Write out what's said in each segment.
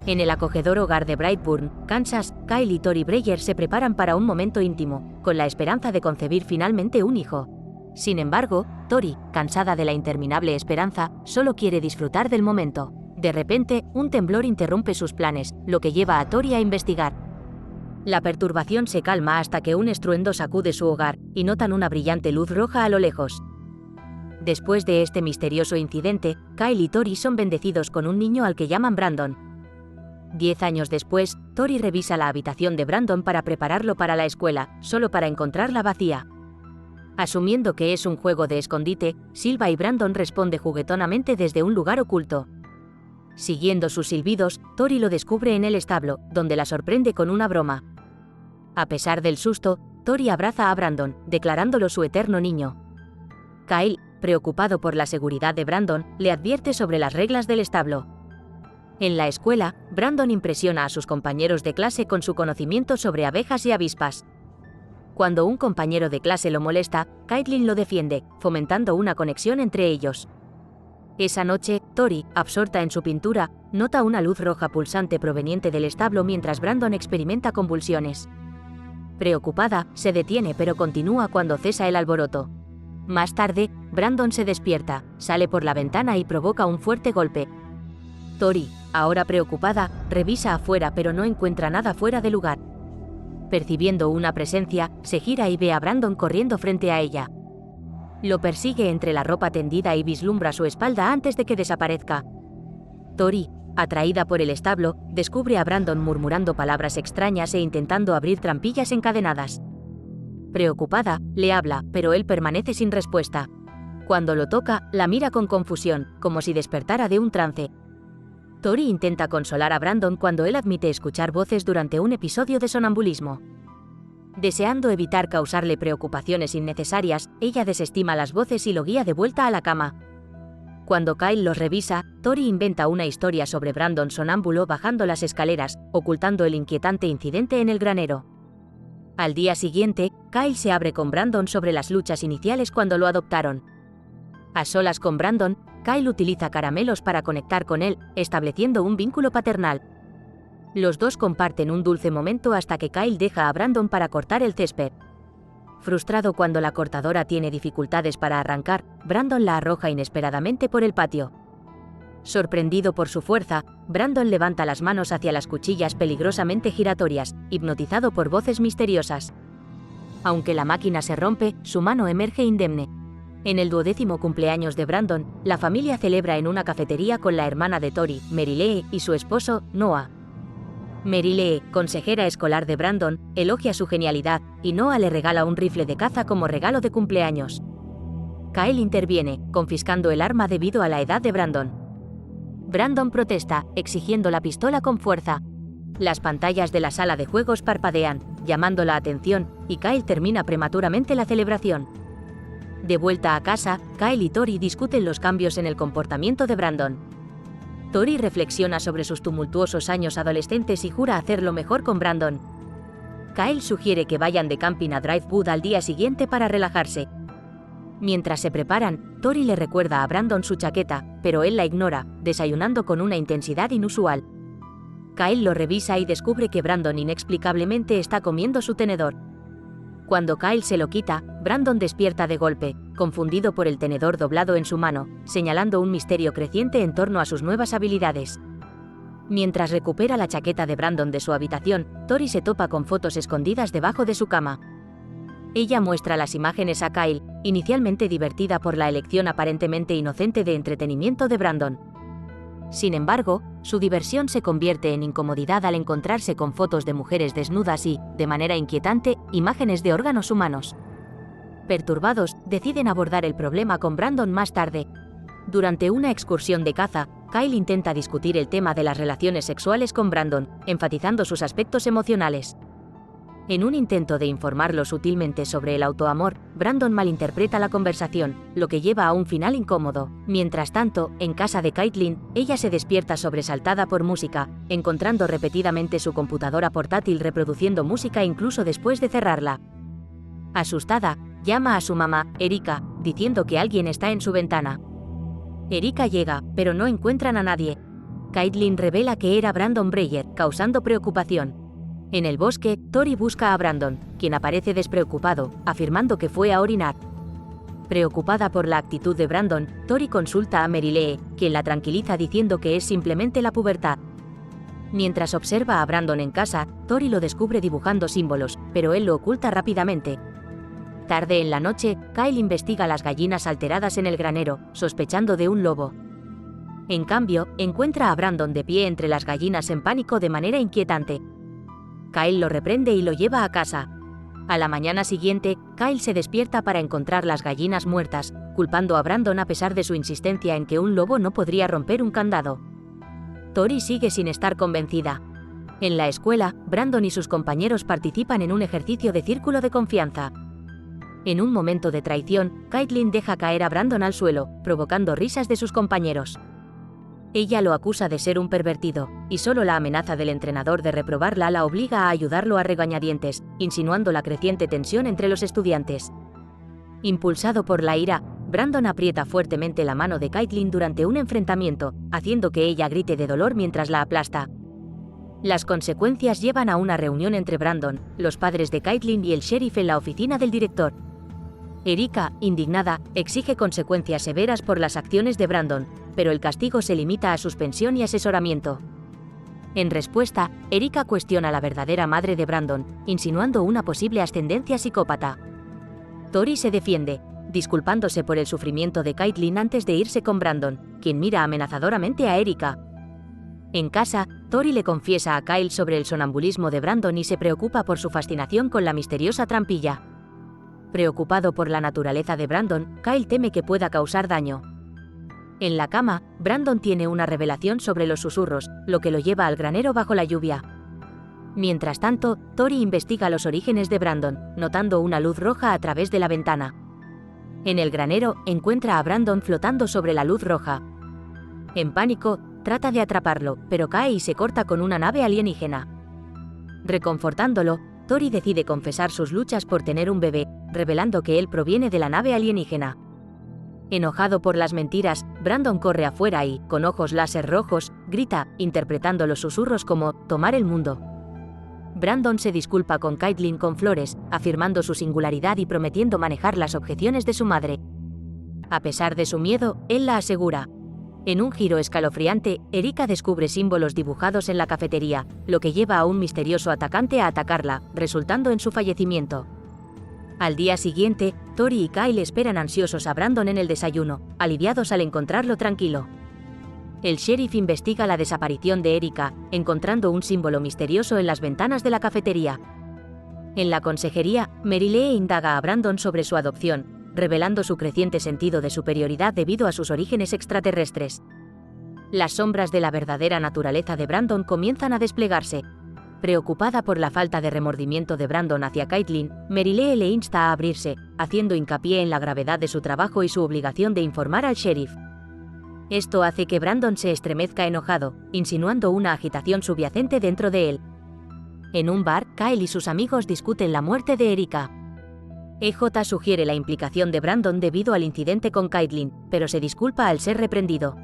En el acogedor hogar de Brightburn, Kansas, Kyle y Tori Breyer se preparan para un momento íntimo, con la esperanza de concebir finalmente un hijo. Sin embargo, Tori, cansada de la interminable esperanza, solo quiere disfrutar del momento. De repente, un temblor interrumpe sus planes, lo que lleva a Tori a investigar. La perturbación se calma hasta que un estruendo sacude su hogar, y notan una brillante luz roja a lo lejos. Después de este misterioso incidente, Kyle y Tori son bendecidos con un niño al que llaman Brandon. 10 años después, Tori revisa la habitación de Brandon para prepararlo para la escuela, solo para encontrarla vacía. Asumiendo que es un juego de escondite, Silva y Brandon responde juguetonamente desde un lugar oculto. Siguiendo sus silbidos, Tori lo descubre en el establo, donde la sorprende con una broma. A pesar del susto, Tori abraza a Brandon, declarándolo su eterno niño. Kyle, preocupado por la seguridad de Brandon, le advierte sobre las reglas del establo. En la escuela, Brandon impresiona a sus compañeros de clase con su conocimiento sobre abejas y avispas. Cuando un compañero de clase lo molesta, Caitlin lo defiende, fomentando una conexión entre ellos. Esa noche, Tori, absorta en su pintura, nota una luz roja pulsante proveniente del establo mientras Brandon experimenta convulsiones. Preocupada, se detiene pero continúa cuando cesa el alboroto. Más tarde, Brandon se despierta, sale por la ventana y provoca un fuerte golpe. Tori, ahora preocupada, revisa afuera pero no encuentra nada fuera de lugar. Percibiendo una presencia, se gira y ve a Brandon corriendo frente a ella. Lo persigue entre la ropa tendida y vislumbra su espalda antes de que desaparezca. Tori, atraída por el establo, descubre a Brandon murmurando palabras extrañas e intentando abrir trampillas encadenadas. Preocupada, le habla, pero él permanece sin respuesta. Cuando lo toca, la mira con confusión, como si despertara de un trance. Tori intenta consolar a Brandon cuando él admite escuchar voces durante un episodio de sonambulismo. Deseando evitar causarle preocupaciones innecesarias, ella desestima las voces y lo guía de vuelta a la cama. Cuando Kyle los revisa, Tori inventa una historia sobre Brandon sonámbulo bajando las escaleras, ocultando el inquietante incidente en el granero. Al día siguiente, Kyle se abre con Brandon sobre las luchas iniciales cuando lo adoptaron. A solas con Brandon, Kyle utiliza caramelos para conectar con él, estableciendo un vínculo paternal. Los dos comparten un dulce momento hasta que Kyle deja a Brandon para cortar el césped. Frustrado cuando la cortadora tiene dificultades para arrancar, Brandon la arroja inesperadamente por el patio. Sorprendido por su fuerza, Brandon levanta las manos hacia las cuchillas peligrosamente giratorias, hipnotizado por voces misteriosas. Aunque la máquina se rompe, su mano emerge indemne. En el 12º cumpleaños de Brandon, la familia celebra en una cafetería con la hermana de Tori, Merilee, y su esposo, Noah. Merilee, consejera escolar de Brandon, elogia su genialidad, y Noah le regala un rifle de caza como regalo de cumpleaños. Kyle interviene, confiscando el arma debido a la edad de Brandon. Brandon protesta, exigiendo la pistola con fuerza. Las pantallas de la sala de juegos parpadean, llamando la atención, y Kyle termina prematuramente la celebración. De vuelta a casa, Kyle y Tori discuten los cambios en el comportamiento de Brandon. Tori reflexiona sobre sus tumultuosos años adolescentes y jura hacerlo mejor con Brandon. Kyle sugiere que vayan de camping a Driftwood al día siguiente para relajarse. Mientras se preparan, Tori le recuerda a Brandon su chaqueta, pero él la ignora, desayunando con una intensidad inusual. Kyle lo revisa y descubre que Brandon inexplicablemente está comiendo su tenedor. Cuando Kyle se lo quita, Brandon despierta de golpe, confundido por el tenedor doblado en su mano, señalando un misterio creciente en torno a sus nuevas habilidades. Mientras recupera la chaqueta de Brandon de su habitación, Tori se topa con fotos escondidas debajo de su cama. Ella muestra las imágenes a Kyle, inicialmente divertida por la elección aparentemente inocente de entretenimiento de Brandon. Sin embargo, su diversión se convierte en incomodidad al encontrarse con fotos de mujeres desnudas y, de manera inquietante, imágenes de órganos humanos. Perturbados, deciden abordar el problema con Brandon más tarde. Durante una excursión de caza, Kyle intenta discutir el tema de las relaciones sexuales con Brandon, enfatizando sus aspectos emocionales. En un intento de informarlo sutilmente sobre el autoamor, Brandon malinterpreta la conversación, lo que lleva a un final incómodo. Mientras tanto, en casa de Caitlin, ella se despierta sobresaltada por música, encontrando repetidamente su computadora portátil reproduciendo música incluso después de cerrarla. Asustada, llama a su mamá, Erika, diciendo que alguien está en su ventana. Erika llega, pero no encuentran a nadie. Caitlin revela que era Brandon Breyer, causando preocupación. En el bosque, Tori busca a Brandon, quien aparece despreocupado, afirmando que fue a orinar. Preocupada por la actitud de Brandon, Tori consulta a Merilee, quien la tranquiliza diciendo que es simplemente la pubertad. Mientras observa a Brandon en casa, Tori lo descubre dibujando símbolos, pero él lo oculta rápidamente. Tarde en la noche, Kyle investiga las gallinas alteradas en el granero, sospechando de un lobo. En cambio, encuentra a Brandon de pie entre las gallinas en pánico de manera inquietante. Kyle lo reprende y lo lleva a casa. A la mañana siguiente, Kyle se despierta para encontrar las gallinas muertas, culpando a Brandon a pesar de su insistencia en que un lobo no podría romper un candado. Tori sigue sin estar convencida. En la escuela, Brandon y sus compañeros participan en un ejercicio de círculo de confianza. En un momento de traición, Caitlin deja caer a Brandon al suelo, provocando risas de sus compañeros. Ella lo acusa de ser un pervertido, y solo la amenaza del entrenador de reprobarla la obliga a ayudarlo a regañadientes, insinuando la creciente tensión entre los estudiantes. Impulsado por la ira, Brandon aprieta fuertemente la mano de Caitlin durante un enfrentamiento, haciendo que ella grite de dolor mientras la aplasta. Las consecuencias llevan a una reunión entre Brandon, los padres de Caitlin y el sheriff en la oficina del director. Erika, indignada, exige consecuencias severas por las acciones de Brandon, pero el castigo se limita a suspensión y asesoramiento. En respuesta, Erika cuestiona la verdadera madre de Brandon, insinuando una posible ascendencia psicópata. Tori se defiende, disculpándose por el sufrimiento de Caitlin antes de irse con Brandon, quien mira amenazadoramente a Erika. En casa, Tori le confiesa a Kyle sobre el sonambulismo de Brandon y se preocupa por su fascinación con la misteriosa trampilla. Preocupado por la naturaleza de Brandon, Kyle teme que pueda causar daño. En la cama, Brandon tiene una revelación sobre los susurros, lo que lo lleva al granero bajo la lluvia. Mientras tanto, Tori investiga los orígenes de Brandon, notando una luz roja a través de la ventana. En el granero, encuentra a Brandon flotando sobre la luz roja. En pánico, trata de atraparlo, pero cae y se corta con una nave alienígena. Reconfortándolo, Tori decide confesar sus luchas por tener un bebé, revelando que él proviene de la nave alienígena. Enojado por las mentiras, Brandon corre afuera y, con ojos láser rojos, grita, interpretando los susurros como «tomar el mundo». Brandon se disculpa con Caitlin con flores, afirmando su singularidad y prometiendo manejar las objeciones de su madre. A pesar de su miedo, él la asegura. En un giro escalofriante, Erika descubre símbolos dibujados en la cafetería, lo que lleva a un misterioso atacante a atacarla, resultando en su fallecimiento. Al día siguiente, Tori y Kyle esperan ansiosos a Brandon en el desayuno, aliviados al encontrarlo tranquilo. El sheriff investiga la desaparición de Erika, encontrando un símbolo misterioso en las ventanas de la cafetería. En la consejería, Merilee indaga a Brandon sobre su adopción, revelando su creciente sentido de superioridad debido a sus orígenes extraterrestres. Las sombras de la verdadera naturaleza de Brandon comienzan a desplegarse. Preocupada por la falta de remordimiento de Brandon hacia Caitlin, Merilee le insta a abrirse, haciendo hincapié en la gravedad de su trabajo y su obligación de informar al sheriff. Esto hace que Brandon se estremezca enojado, insinuando una agitación subyacente dentro de él. En un bar, Kyle y sus amigos discuten la muerte de Erika. EJ sugiere la implicación de Brandon debido al incidente con Caitlin, pero se disculpa al ser reprendido.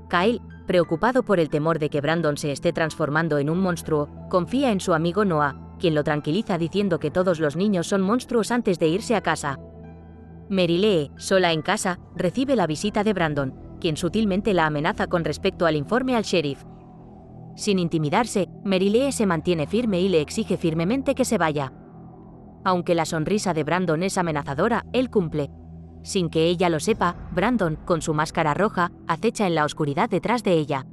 Kyle, preocupado por el temor de que Brandon se esté transformando en un monstruo, confía en su amigo Noah, quien lo tranquiliza diciendo que todos los niños son monstruos antes de irse a casa. Merilee, sola en casa, recibe la visita de Brandon, quien sutilmente la amenaza con respecto al informe al sheriff. Sin intimidarse, Merilee se mantiene firme y le exige firmemente que se vaya. Aunque la sonrisa de Brandon es amenazadora, él cumple. Sin que ella lo sepa, Brandon, con su máscara roja, acecha en la oscuridad detrás de ella.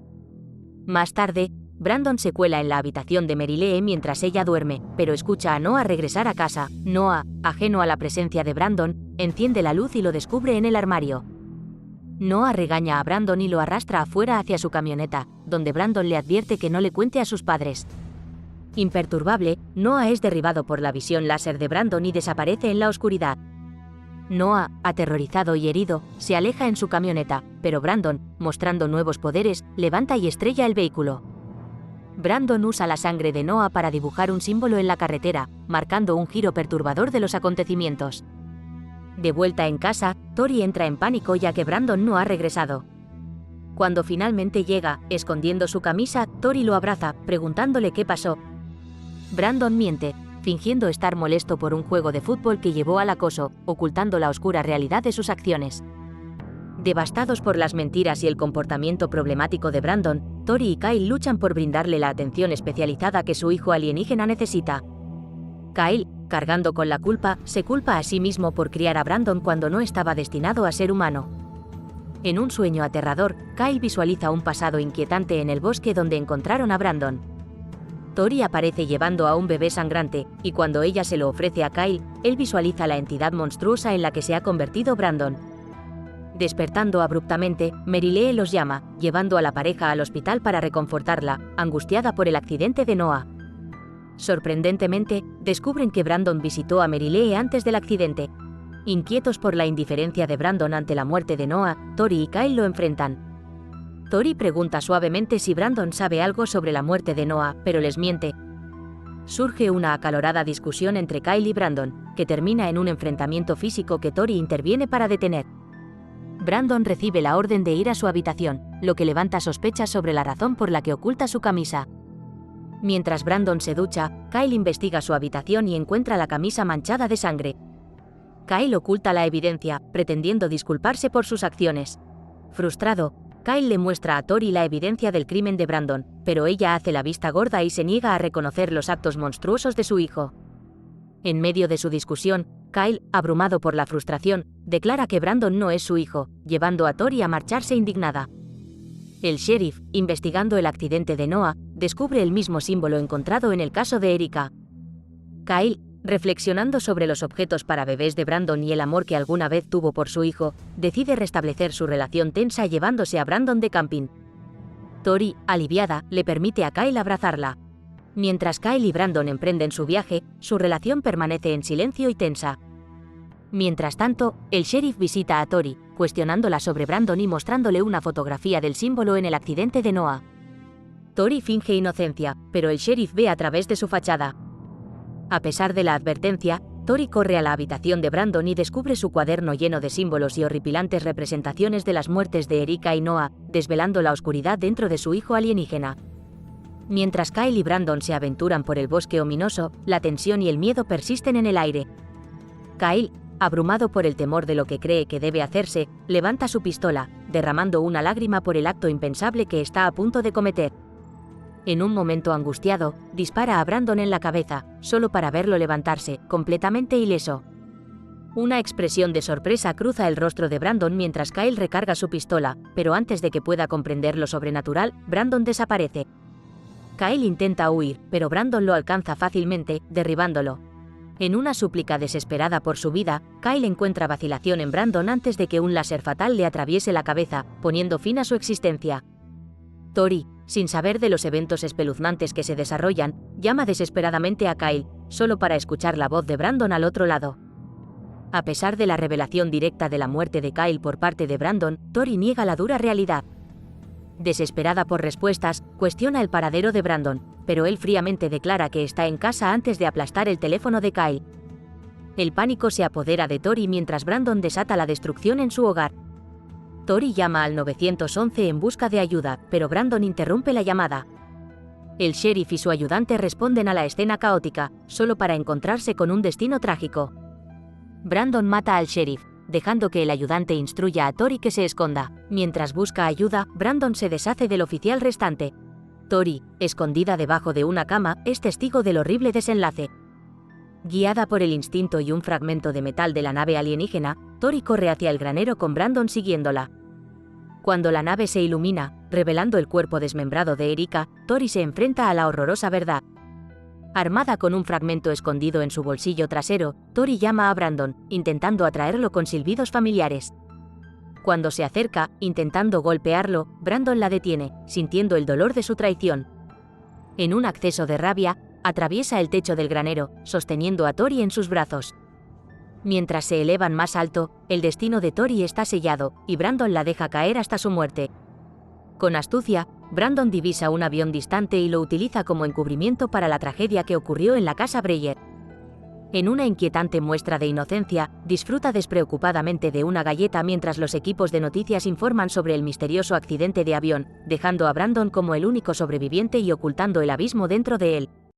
Más tarde, Brandon se cuela en la habitación de Merilee mientras ella duerme, pero escucha a Noah regresar a casa. Noah, ajeno a la presencia de Brandon, enciende la luz y lo descubre en el armario. Noah regaña a Brandon y lo arrastra afuera hacia su camioneta, donde Brandon le advierte que no le cuente a sus padres. Imperturbable, Noah es derribado por la visión láser de Brandon y desaparece en la oscuridad. Noah, aterrorizado y herido, se aleja en su camioneta, pero Brandon, mostrando nuevos poderes, levanta y estrella el vehículo. Brandon usa la sangre de Noah para dibujar un símbolo en la carretera, marcando un giro perturbador de los acontecimientos. De vuelta en casa, Tori entra en pánico ya que Brandon no ha regresado. Cuando finalmente llega, escondiendo su camisa, Tori lo abraza, preguntándole qué pasó. Brandon miente, fingiendo estar molesto por un juego de fútbol que llevó al acoso, ocultando la oscura realidad de sus acciones. Devastados por las mentiras y el comportamiento problemático de Brandon, Tori y Kyle luchan por brindarle la atención especializada que su hijo alienígena necesita. Kyle, cargando con la culpa, se culpa a sí mismo por criar a Brandon cuando no estaba destinado a ser humano. En un sueño aterrador, Kyle visualiza un pasado inquietante en el bosque donde encontraron a Brandon. Tori aparece llevando a un bebé sangrante, y cuando ella se lo ofrece a Kyle, él visualiza la entidad monstruosa en la que se ha convertido Brandon. Despertando abruptamente, Merylee los llama, llevando a la pareja al hospital para reconfortarla, angustiada por el accidente de Noah. Sorprendentemente, descubren que Brandon visitó a Merylee antes del accidente. Inquietos por la indiferencia de Brandon ante la muerte de Noah, Tori y Kyle lo enfrentan. Tori pregunta suavemente si Brandon sabe algo sobre la muerte de Noah, pero les miente. Surge una acalorada discusión entre Kyle y Brandon, que termina en un enfrentamiento físico que Tori interviene para detener. Brandon recibe la orden de ir a su habitación, lo que levanta sospechas sobre la razón por la que oculta su camisa. Mientras Brandon se ducha, Kyle investiga su habitación y encuentra la camisa manchada de sangre. Kyle oculta la evidencia, pretendiendo disculparse por sus acciones. Frustrado, Kyle le muestra a Tori la evidencia del crimen de Brandon, pero ella hace la vista gorda y se niega a reconocer los actos monstruosos de su hijo. En medio de su discusión, Kyle, abrumado por la frustración, declara que Brandon no es su hijo, llevando a Tori a marcharse indignada. El sheriff, investigando el accidente de Noah, descubre el mismo símbolo encontrado en el caso de Erika. Kyle, reflexionando sobre los objetos para bebés de Brandon y el amor que alguna vez tuvo por su hijo, decide restablecer su relación tensa llevándose a Brandon de camping. Tori, aliviada, le permite a Kyle abrazarla. Mientras Kyle y Brandon emprenden su viaje, su relación permanece en silencio y tensa. Mientras tanto, el sheriff visita a Tori, cuestionándola sobre Brandon y mostrándole una fotografía del símbolo en el accidente de Noah. Tori finge inocencia, pero el sheriff ve a través de su fachada. A pesar de la advertencia, Tori corre a la habitación de Brandon y descubre su cuaderno lleno de símbolos y horripilantes representaciones de las muertes de Erika y Noah, desvelando la oscuridad dentro de su hijo alienígena. Mientras Kyle y Brandon se aventuran por el bosque ominoso, la tensión y el miedo persisten en el aire. Kyle, abrumado por el temor de lo que cree que debe hacerse, levanta su pistola, derramando una lágrima por el acto impensable que está a punto de cometer. En un momento angustiado, dispara a Brandon en la cabeza, solo para verlo levantarse, completamente ileso. Una expresión de sorpresa cruza el rostro de Brandon mientras Kyle recarga su pistola, pero antes de que pueda comprender lo sobrenatural, Brandon desaparece. Kyle intenta huir, pero Brandon lo alcanza fácilmente, derribándolo. En una súplica desesperada por su vida, Kyle encuentra vacilación en Brandon antes de que un láser fatal le atraviese la cabeza, poniendo fin a su existencia. Tori, sin saber de los eventos espeluznantes que se desarrollan, llama desesperadamente a Kyle, solo para escuchar la voz de Brandon al otro lado. A pesar de la revelación directa de la muerte de Kyle por parte de Brandon, Tori niega la dura realidad. Desesperada por respuestas, cuestiona el paradero de Brandon, pero él fríamente declara que está en casa antes de aplastar el teléfono de Kyle. El pánico se apodera de Tori mientras Brandon desata la destrucción en su hogar. Tori llama al 911 en busca de ayuda, pero Brandon interrumpe la llamada. El sheriff y su ayudante responden a la escena caótica, solo para encontrarse con un destino trágico. Brandon mata al sheriff, dejando que el ayudante instruya a Tori que se esconda. Mientras busca ayuda, Brandon se deshace del oficial restante. Tori, escondida debajo de una cama, es testigo del horrible desenlace. Guiada por el instinto y un fragmento de metal de la nave alienígena, Tori corre hacia el granero con Brandon siguiéndola. Cuando la nave se ilumina, revelando el cuerpo desmembrado de Erika, Tori se enfrenta a la horrorosa verdad. Armada con un fragmento escondido en su bolsillo trasero, Tori llama a Brandon, intentando atraerlo con silbidos familiares. Cuando se acerca, intentando golpearlo, Brandon la detiene, sintiendo el dolor de su traición. En un acceso de rabia, atraviesa el techo del granero, sosteniendo a Tori en sus brazos. Mientras se elevan más alto, el destino de Tori está sellado, y Brandon la deja caer hasta su muerte. Con astucia, Brandon divisa un avión distante y lo utiliza como encubrimiento para la tragedia que ocurrió en la casa Breyer. En una inquietante muestra de inocencia, disfruta despreocupadamente de una galleta mientras los equipos de noticias informan sobre el misterioso accidente de avión, dejando a Brandon como el único sobreviviente y ocultando el abismo dentro de él.